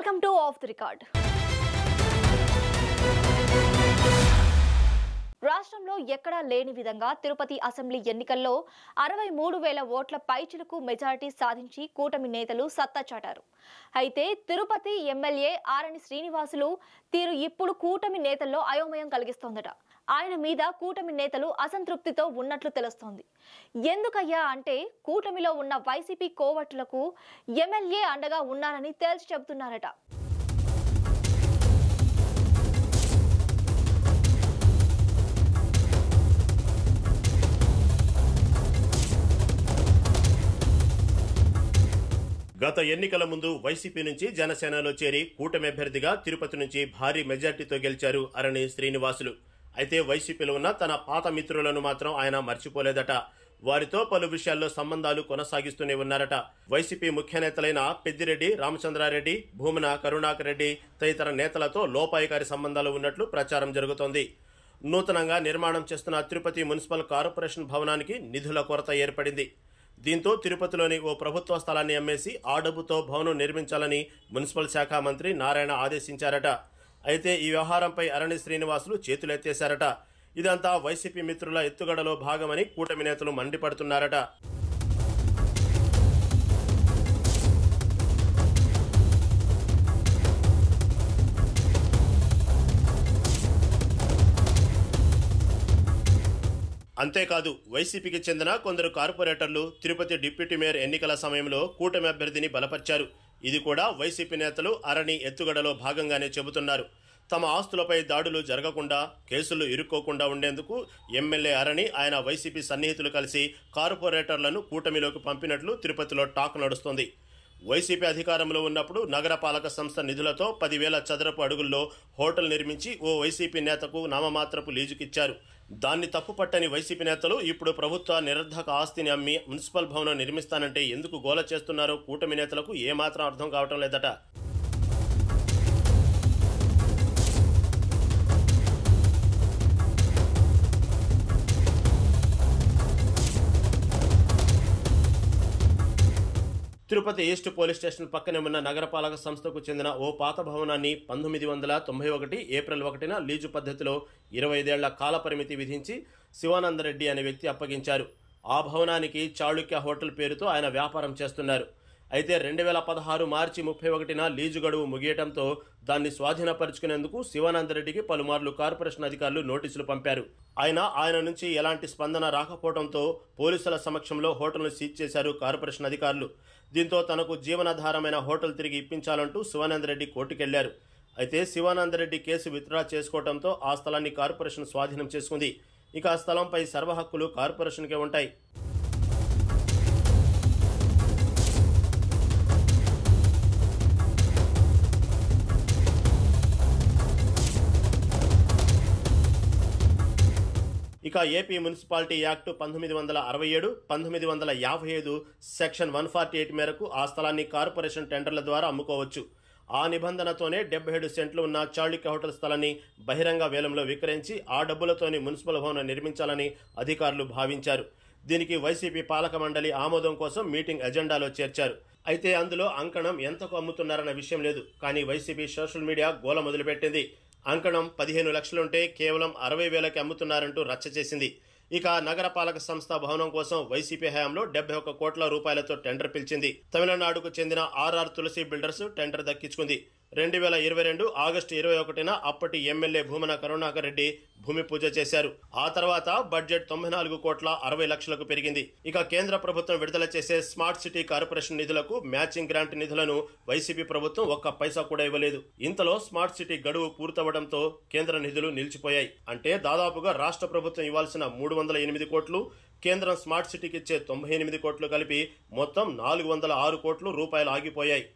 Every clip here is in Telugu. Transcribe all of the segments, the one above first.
Welcome to of the record. రాష్ట్రంలో ఎక్కడా లేని విధంగా తిరుపతి అసెంబ్లీ ఎన్నికల్లో 63,000 ఓట్ల పైచిలకు మెజారిటీ సాధించి కూటమి నేతలు సత్తా చాటారు. అయితే తిరుపతి ఎమ్మెల్యే ఆరణి శ్రీనివాసులు తీరు ఇప్పుడు కూటమి నేతల్లో అయోమయం కలిగిస్తోందట. ఆయన మీద కూటమి నేతలు అసంతృప్తితో ఉన్నట్లు తెలుస్తోంది. ఎందుకయ్యా అంటే కూటమిలో ఉన్న వైసీపీ కోవట్లకు ఎమ్మెల్యే అండగా ఉన్నారని తేల్చి చెబుతున్నారట. గత ఎన్నికల ముందు వైసీపీ నుంచి జనసేనలో చేరి కూటమి అభ్యర్థిగా తిరుపతి నుంచి భారీ మెజార్టీతో గెలిచారు అరణి శ్రీనివాసులు. అయితే వైసీపీలో ఉన్న తన పాత మిత్రులను మాత్రం ఆయన మర్చిపోలేదట. వారితో పలు విషయాల్లో సంబంధాలు కొనసాగిస్తూనే ఉన్నారట. వైసీపీ ముఖ్య నేతలైన పెద్దిరెడ్డి రామచంద్రారెడ్డి, భూమన కరుణాకర్ రెడ్డి తదితర నేతలతో లోపాయికారి సంబంధాలు ఉన్నట్లు ప్రచారం జరుగుతోంది. నూతనంగా నిర్మాణం చేస్తున్న తిరుపతి మున్సిపల్ కార్పొరేషన్ భవనానికి నిధుల కొరత ఏర్పడింది. దీంతో తిరుపతిలోని ఓ ప్రభుత్వ స్థలాన్ని అమ్మేసి ఆ డబ్బుతో భవనం నిర్మించాలని మున్సిపల్ శాఖ మంత్రి నారాయణ ఆదేశించారట. అయితే ఈ వ్యవహారంపై అరణి శ్రీనివాసులు చేతులెత్తేశారట. ఇదంతా వైసీపీ మిత్రుల ఎత్తుగడలో భాగమని కూటమి నేతలు మండిపడుతున్నారట. అంతేకాదు వైసీపీకి చెందిన కొందరు కార్పొరేటర్లు తిరుపతి డిప్యూటీ మేయర్ ఎన్నికల సమయంలో కూటమి అభ్యర్థిని బలపర్చారు. ఇది కూడా వైసీపీ నేతలు అరణి ఎత్తుగడలో భాగంగానే చెబుతున్నారు. తమ ఆస్తులపై దాడులు జరగకుండా, కేసులు ఇరుక్కోకుండా ఉండేందుకు ఎమ్మెల్యే అరణి ఆయన వైసీపీ సన్నిహితులు కలిసి కార్పొరేటర్లను కూటమిలోకి పంపినట్లు తిరుపతిలో టాక్ నడుస్తోంది. వైసీపీ అధికారంలో ఉన్నప్పుడు నగరపాలక సంస్థ నిధులతో 10,000 చదరపు అడుగుల్లో హోటల్ నిర్మించి ఓ వైసీపీ నేతకు నామమాత్రపు లీజుకిచ్చారు. దాన్ని తప్పుపట్టని వైసీపీ నేతలు ఇప్పుడు ప్రభుత్వ నిరర్ధక ఆస్తిని అమ్మి మున్సిపల్ భవనం నిర్మిస్తానంటే ఎందుకు గోల చేస్తున్నారో కూటమి నేతలకు ఏమాత్రం అర్థం కావటం లేదట. తిరుపతి ఈస్ట్ పోలీస్ స్టేషన్ పక్కనే ఉన్న నగరపాలక సంస్థకు చెందిన ఓ పాత భవనాన్ని 1991 ఏప్రిల్ 1న లీజు పద్ధతిలో 25 ఏళ్ల కాలపరిమితి విధించి శివానందరెడ్డి అనే వ్యక్తి అప్పగించారు. ఆ భవనానికి చాళుక్య హోటల్ పేరుతో ఆయన వ్యాపారం చేస్తున్నారు. అయితే 2016 మార్చి 31న లీజు గడువు ముగియటంతో దాన్ని స్వాధీనపరుచుకునేందుకు శివానందరెడ్డికి పలుమార్లు కార్పొరేషన్ అధికారులు నోటీసులు పంపారు. ఆయన నుంచి ఎలాంటి స్పందన రాకపోవడంతో పోలీసుల సమక్షంలో హోటల్ను సీజ్ చేశారు కార్పొరేషన్ అధికారులు. దీంతో తనకు జీవనాధారమైన హోటల్ తిరిగి ఇప్పించాలంటూ శివానందరెడ్డి కోర్టుకెళ్లారు. అయితే శివానందరెడ్డి కేసు విత్డ్రా చేసుకోవడంతో ఆ స్థలాన్ని కార్పొరేషన్ స్వాధీనం చేసుకుంది. ఇక ఆ స్థలంపై సర్వ హక్కులు కార్పొరేషన్కే ఉంటాయి. ఇక ఏపీ మున్సిపాలిటీ యాక్ట్ 1967, 1955 సెక్షన్ 148 మేరకు ఆ స్థలాన్ని కార్పొరేషన్ టెండర్ల ద్వారా అమ్ముకోవచ్చు. ఆ నిబంధనతోనే 77 సెంట్లు ఉన్న చాళుక్య హోటల్ స్థలాన్ని బహిరంగ వేలంలో విక్రయించి ఆ డబ్బులతోని మున్సిపల్ భవనం నిర్మించాలని అధికారులు భావించారు. దీనికి వైసీపీ పాలక మండలి ఆమోదం కోసం మీటింగ్ ఎజెండాలో చేర్చారు. అయితే అందులో అంకణం ఎంతకు అమ్ముతున్నారన్న విషయం లేదు. కానీ వైసీపీ సోషల్ మీడియా గోల మొదలుపెట్టింది. అంకణం 15 లక్షలుంటే కేవలం 60,000కి అమ్ముతున్నారంటూ రచ్చ చేసింది. ఇక నగరపాలక సంస్థ భవనం కోసం వైసీపీ హయాంలో 71 కోట్ల రూపాయలతో టెండర్ పిలిచింది. తమిళనాడుకు చెందిన ఆర్ఆర్ తులసి బిల్డర్స్ టెండర్ దక్కించుకుంది. 2022 ఆగస్టు 21న అప్పటి ఎమ్మెల్యే భూమన కరుణాకర్ రెడ్డి భూమి పూజ చేశారు. ఆ తర్వాత బడ్జెట్ 94 కోట్ల 60 లక్షలకు పెరిగింది. ఇక కేంద్ర ప్రభుత్వం విడుదల చేసే స్మార్ట్ సిటీ కార్పొరేషన్ నిధులకు మ్యాచింగ్ గ్రాంట్ నిధులను వైసీపీ ప్రభుత్వం ఒక్క పైసా కూడా ఇవ్వలేదు. ఇంతలో స్మార్ట్ సిటీ గడువు పూర్తవడంతో కేంద్ర నిధులు నిలిచిపోయాయి. అంటే దాదాపుగా రాష్ట్ర ప్రభుత్వం ఇవ్వాల్సిన 308 కోట్లు, కేంద్రం స్మార్ట్ సిటీకి ఇచ్చే 98 కోట్లు కలిపి మొత్తం 406 కోట్లు రూపాయలు ఆగిపోయాయి.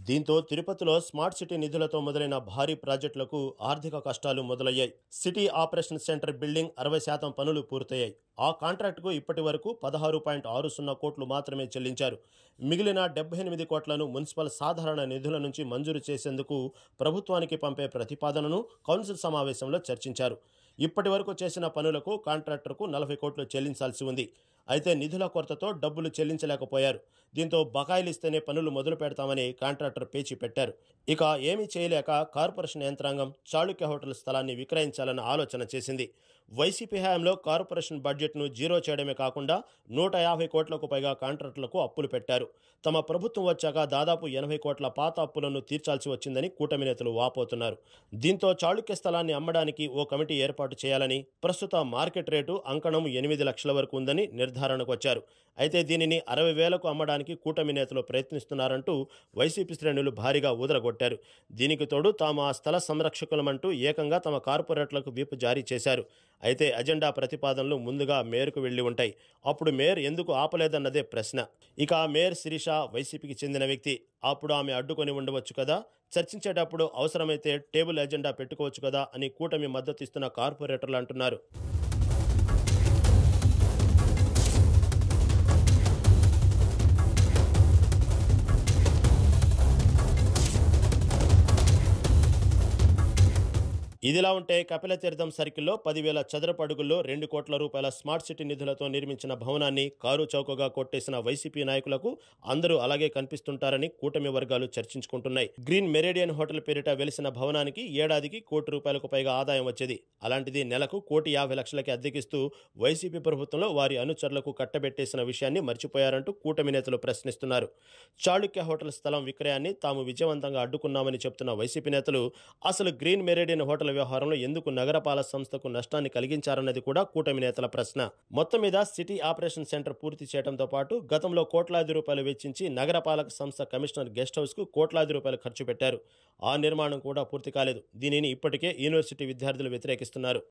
దీంతో తిరుపతిలో స్మార్ట్ సిటీ నిధులతో మొదలైన భారీ ప్రాజెక్టులకు ఆర్థిక కష్టాలు మొదలయ్యాయి. సిటీ ఆపరేషన్ సెంటర్ బిల్డింగ్ 60% పనులు పూర్తయ్యాయి. ఆ కాంట్రాక్టుకు ఇప్పటి వరకు 16.60 కోట్లు మాత్రమే చెల్లించారు. మిగిలిన 78 కోట్లను మున్సిపల్ సాధారణ నిధుల నుంచి మంజూరు చేసేందుకు ప్రభుత్వానికి పంపే ప్రతిపాదనను కౌన్సిల్ సమావేశంలో చర్చించారు. ఇప్పటి వరకు చేసిన పనులకు కాంట్రాక్టర్కు 40 కోట్లు చెల్లించాల్సి ఉంది. అయితే నిధుల కొరతతో డబ్బులు చెల్లించలేకపోయారు. దీంతో బకాయిలు ఇస్తేనే పనులు మొదలు పెడతామని కాంట్రాక్టర్ పేచి పెట్టారు. ఇక ఏమీ చేయలేక కార్పొరేషన్ యంత్రాంగం చాళుక్య హోటల్ స్థలాన్ని విక్రయించాలన్న ఆలోచన చేసింది. వైసీపీ హయాంలో కార్పొరేషన్ బడ్జెట్ను జీరో చేయడమే కాకుండా 150 కోట్లకు పైగా కాంట్రాక్టులకు అప్పులు పెట్టారు. తమ ప్రభుత్వం వచ్చాక దాదాపు 80 కోట్ల పాత అప్పులను తీర్చాల్సి వచ్చిందని కూటమి నేతలు వాపోతున్నారు. దీంతో చాళుక్య స్థలాన్ని అమ్మడానికి ఓ కమిటీ ఏర్పాటు చేయాలని, ప్రస్తుత మార్కెట్ రేటు అంకణం 8 లక్షల వరకు ఉందని నిర్ధారణకు వచ్చారు. అయితే దీనిని 60,000కు అమ్మడానికి కూటమి నేతలు ప్రయత్నిస్తున్నారంటూ వైసీపీ శ్రేణులు భారీగా ఊదరగొట్టారు. దీనికి తోడు తాము ఆ స్థల సంరక్షకులమంటూ ఏకంగా తమ కార్పొరేట్లకు విప్ జారీ చేశారు. అయితే అజెండా ప్రతిపాదనలు ముందుగా మేయర్కు వెళ్లి ఉంటాయి. అప్పుడు మేయర్ ఎందుకు ఆపలేదన్నదే ప్రశ్న. ఇక మేయర్ శిరీష వైసీపీకి చెందిన వ్యక్తి. అప్పుడు ఆమె అడ్డుకొని ఉండవచ్చు కదా, చర్చించేటప్పుడు అవసరమైతే టేబుల్ ఎజెండా పెట్టుకోవచ్చు కదా అని కూటమి మద్దతు ఇస్తున్న కార్పొరేటర్లు అంటున్నారు. ఇదిలా ఉంటే కపిలతీర్థం సర్కిల్లో 10,000 చదరపు అడుగుల్లో 2 కోట్ల రూపాయల స్మార్ట్ సిటీ నిధులతో నిర్మించిన భవనాన్ని కారు చౌకగా కొట్టేసిన వైసీపీ నాయకులకు అందరూ అలాగే కనిపిస్తుంటారని కూటమి వర్గాలు చర్చించుకుంటున్నాయి. గ్రీన్ మెరేడియన్ హోటల్ పేరిట వెలిసిన భవనానికి ఏడాదికి ₹1,00,00,000 పైగా ఆదాయం వచ్చేది. అలాంటిది నెలకు ₹1,50,00,000కి అద్దెకిస్తూ వైసీపీ ప్రభుత్వంలో వారి అనుచరులకు కట్టబెట్టేసిన విషయాన్ని మర్చిపోయారంటూ కూటమి నేతలు ప్రశ్నిస్తున్నారు. చాళుక్య హోటల్ స్థలం విక్రయాన్ని తాము విజయవంతంగా అడ్డుకున్నామని చెప్తున్న వైసీపీ నేతలు అసలు గ్రీన్ మెరేడియన్ హోటల్ వ్యవహారంలో ఎందుకు నగరపాలక సంస్థకు నష్టాన్ని కలిగించారన్నది కూడా కూటమి నేతల ప్రశ్న. మొత్తం మీద సిటీ ఆపరేషన్ సెంటర్ పూర్తి చేయడంతో పాటు గతంలో కోట్లాది రూపాయలు వెచ్చించి నగరపాలక సంస్థ కమిషనర్ గెస్ట్ హౌస్ కు కోట్లాది రూపాయలు ఖర్చు పెట్టారు. ఆ నిర్మాణం కూడా పూర్తి కాలేదు. దీనిని ఇప్పటికే యూనివర్సిటీ విద్యార్థులు వ్యతిరేకిస్తున్నారు.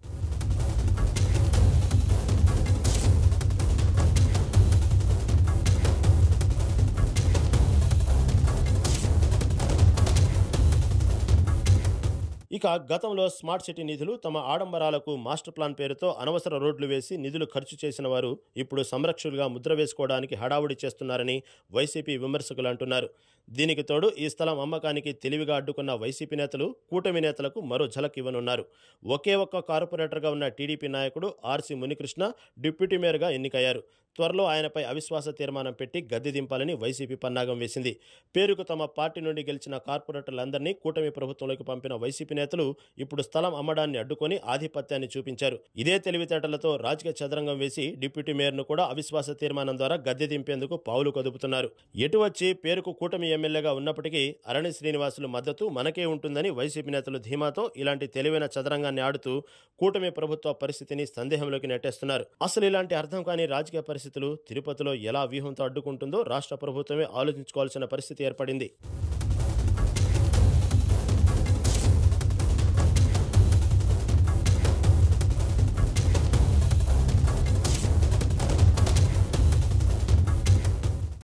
ఇక గతంలో స్మార్ట్ సిటీ నిధులు తమ ఆడంబరాలకు మాస్టర్ ప్లాన్ పేరుతో అనవసర రోడ్లు వేసి నిధులు ఖర్చు చేసిన వారు ఇప్పుడు సంరక్షకులుగా ముద్ర వేసుకోవడానికి హడావుడి చేస్తున్నారని వైసీపీ విమర్శకులు అంటున్నారు. దీనికి తోడు ఈ స్థలం అమ్మకానికి తెలివిగా అడ్డుకున్న వైసీపీ నేతలు కూటమి నేతలకు మరో ఝలక్ ఇవ్వనున్నారు. ఒకే ఒక్క కార్పొరేటర్గా ఉన్న టీడీపీ నాయకుడు ఆర్సి మునికృష్ణ డిప్యూటీ మేయర్గా ఎన్నికయ్యారు. త్వరలో ఆయనపై అవిశ్వాస తీర్మానం పెట్టి గద్దె దింపాలని వైసీపీ పన్నాగం వేసింది. పేరుకు తమ పార్టీ నుండి గెలిచిన కార్పొరేటర్లందరినీ కూటమి ప్రభుత్వంలోకి పంపిన వైసీపీ నేతలు ఇప్పుడు స్థలం అమ్మడాన్ని అడ్డుకొని ఆధిపత్యాన్ని చూపించారు. ఇదే తెలివితేటలతో రాజకీయ చదరంగం వేసి డిప్యూటీ మేయర్ను కూడా అవిశ్వాస తీర్మానం ద్వారా గద్దె దింపేందుకు పావులు కదుపుతున్నారు. ఎటు వచ్చి పేరుకు కూటమి ఎమ్మెల్యేగా ఉన్నప్పటికీ అరణి శ్రీనివాసులు మద్దతు మనకే ఉంటుందని వైసీపీ నేతలు ధీమాతో ఇలాంటి తెలివైన చదరంగాన్ని ఆడుతూ కూటమి ప్రభుత్వ పరిస్థితిని సందేహంలోకి నెట్టేస్తున్నారు. అసలు ఇలాంటి అర్థం కాని రాజకీయ పరిస్థితులు తిరుపతిలో ఎలా వ్యూహంతో అడ్డుకుంటుందో రాష్ట్ర ప్రభుత్వమే ఆలోచించుకోవాల్సిన పరిస్థితి ఏర్పడింది.